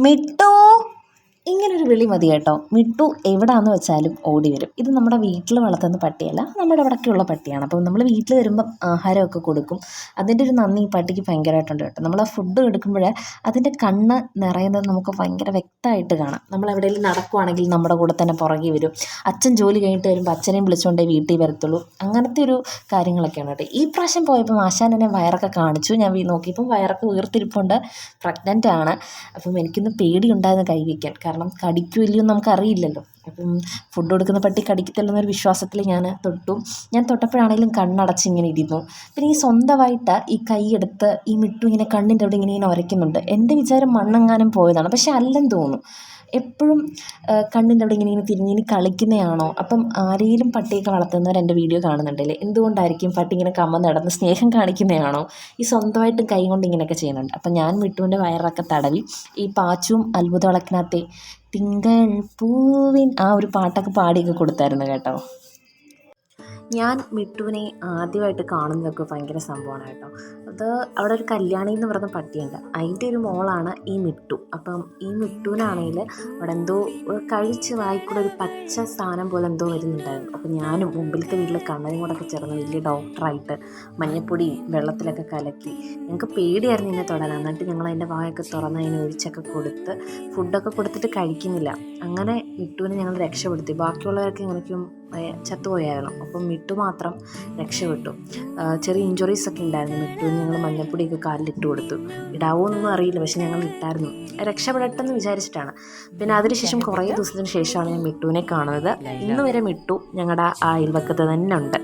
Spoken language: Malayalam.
മിട്ടു, ഇങ്ങനൊരു വിളി മതി കേട്ടോ. മിട്ടു എവിടാന്ന് വെച്ചാലും ഓടി വരും. ഇത് നമ്മുടെ വീട്ടിൽ വളർത്തുന്ന പട്ടിയല്ല, നമ്മുടെ ഇവിടെയൊക്കെയുള്ള പട്ടിയാണ്. അപ്പം നമ്മൾ വീട്ടിൽ വരുമ്പം ആഹാരമൊക്കെ കൊടുക്കും. അതിൻ്റെ ഒരു നന്ദി ഈ പട്ടിക്ക് ഭയങ്കരമായിട്ടുണ്ട് കേട്ടോ. നമ്മൾ ആ ഫുഡ് എടുക്കുമ്പോൾ അതിൻ്റെ കണ്ണ് നിറയുന്നത് നമുക്ക് ഭയങ്കര വ്യക്തമായിട്ട് കാണാം. നമ്മൾ എവിടെയെങ്കിലും നടക്കുവാണെങ്കിൽ നമ്മുടെ കൂടെ തന്നെ പുറകെ വരും. അച്ഛൻ ജോലി കഴിഞ്ഞിട്ട് വരുമ്പോൾ അച്ഛനെയും വിളിച്ചുകൊണ്ടേ വീട്ടിൽ വരത്തുള്ളൂ. അങ്ങനത്തെ ഒരു കാര്യങ്ങളൊക്കെയാണ് കേട്ടോ. ഈ പ്രാവശ്യം പോയപ്പോൾ ആശാൻ എന്നെ വയറൊക്കെ കാണിച്ചു. ഞാൻ നോക്കിയപ്പം വയറൊക്കെ വീർത്തിരിപ്പുണ്ട്. പ്രഗ്നൻ്റ് ആണ്. അപ്പം എനിക്കൊന്ന് പേടിയുണ്ടായിരുന്നു കൈ വയ്ക്കാൻ. കാരണം കടിക്കുമല്ലയോ എന്ന് നമുക്കറിയില്ലല്ലോ. അപ്പം ഫുഡ് കൊടുക്കുന്ന പട്ടി കടിക്കത്തില്ലെന്നൊരു വിശ്വാസത്തിൽ ഞാൻ തൊട്ടു. ഞാൻ തൊട്ടപ്പോഴാണെങ്കിലും കണ്ണടച്ചിങ്ങനെ ഇരുന്നു. പിന്നെ ഈ സ്വന്തമായിട്ട് ഈ കൈ എടുത്ത് ഈ മിട്ടു ഇങ്ങനെ കണ്ണിൻ്റെ അവിടെ ഇങ്ങനെ ഉരയ്ക്കുന്നുണ്ട്. എൻ്റെ വിചാരം മണ്ണെങ്ങാനും പോയതാണ്, പക്ഷെ അല്ലെന്ന് തോന്നുന്നു. എപ്പോഴും കണ്ണിൻ്റെ അവിടെ ഇങ്ങനെ തിരിഞ്ഞിനി കളിക്കുന്നതാണോ? അപ്പം ആരെങ്കിലും പട്ടിയൊക്കെ വളർത്തുന്നവർ എൻ്റെ വീഡിയോ കാണുന്നുണ്ടല്ലേ, എന്തുകൊണ്ടായിരിക്കും പട്ടി ഇങ്ങനെ കമ്മന്ന് നടന്ന് സ്നേഹം കാണിക്കുന്നതാണോ? ഈ സ്വന്തമായിട്ട് കൈ കൊണ്ട് ഇങ്ങനെയൊക്കെ ചെയ്യുന്നുണ്ട്. അപ്പം ഞാൻ മിട്ടുവിൻ്റെ വയറൊക്കെ തടവി ഈ പാച്ചും അത്ഭുത വിളക്കിനകത്തെ തിങ്കൾ പൂവിൻ ആ ഒരു പാട്ടൊക്കെ പാടിയൊക്കെ കൊടുത്തായിരുന്നു കേട്ടോ. ഞാൻ മിട്ടുവിനെ ആദ്യമായിട്ട് കാണുന്നതൊക്കെ ഭയങ്കര സംഭവമാണ് കേട്ടോ. അത് അവിടെ ഒരു കല്യാണി എന്ന് പറയുന്ന പട്ടിയുണ്ട്, അതിൻ്റെ ഒരു മോളാണ് ഈ മിട്ടു. അപ്പം ഈ മിട്ടുവിനാണെങ്കിൽ അവിടെ എന്തോ കഴിച്ച് വായിക്കൂടെ ഒരു പച്ച സാധനം പോലെ എന്തോ വരുന്നുണ്ടായിരുന്നു. അപ്പം ഞാനും മുമ്പിലത്തെ വീട്ടിൽ കണ്ണനും കൂടെയൊക്കെ ചേർന്ന് വലിയ ഡോക്ടറായിട്ട് മഞ്ഞപ്പൊടി വെള്ളത്തിലൊക്കെ കലക്കി, ഞങ്ങൾക്ക് പേടിയായിരുന്നു ഇതിനെ തൊടാൻ. എന്നിട്ട് ഞങ്ങൾ അതിൻ്റെ വായൊക്കെ തുറന്ന് അതിന് ഒഴിച്ചൊക്കെ കൊടുത്ത് ഫുഡൊക്കെ കൊടുത്തിട്ട് കഴിക്കുന്നില്ല. അങ്ങനെ മിട്ടുവിനെ ഞങ്ങൾ രക്ഷപ്പെടുത്തി. ബാക്കിയുള്ളവരൊക്കെ എങ്ങനെയൊക്കെയും ചത്തുപോയായിരുന്നു. അപ്പം മിട്ടു മാത്രം രക്ഷപ്പെട്ടു. ചെറിയ ഇഞ്ചുറീസൊക്കെ ഉണ്ടായിരുന്നു. മിട്ടുവിന് ഞങ്ങൾ മഞ്ഞപ്പൊടിയൊക്കെ കാലിലിട്ട് കൊടുത്തു. ഇടാവോ എന്നൊന്നും അറിയില്ല, പക്ഷെ ഞങ്ങൾ ഇട്ടായിരുന്നു. രക്ഷപ്പെടട്ടെന്ന് വിചാരിച്ചിട്ടാണ്. പിന്നെ അതിനുശേഷം കുറേ ദിവസത്തിന് ശേഷമാണ് ഞാൻ മിട്ടുവിനെ കാണുന്നത്. ഇന്ന് വരെ മിട്ടു ഞങ്ങളുടെ ആ അയൽവക്കത്ത് തന്നെ ഉണ്ട്.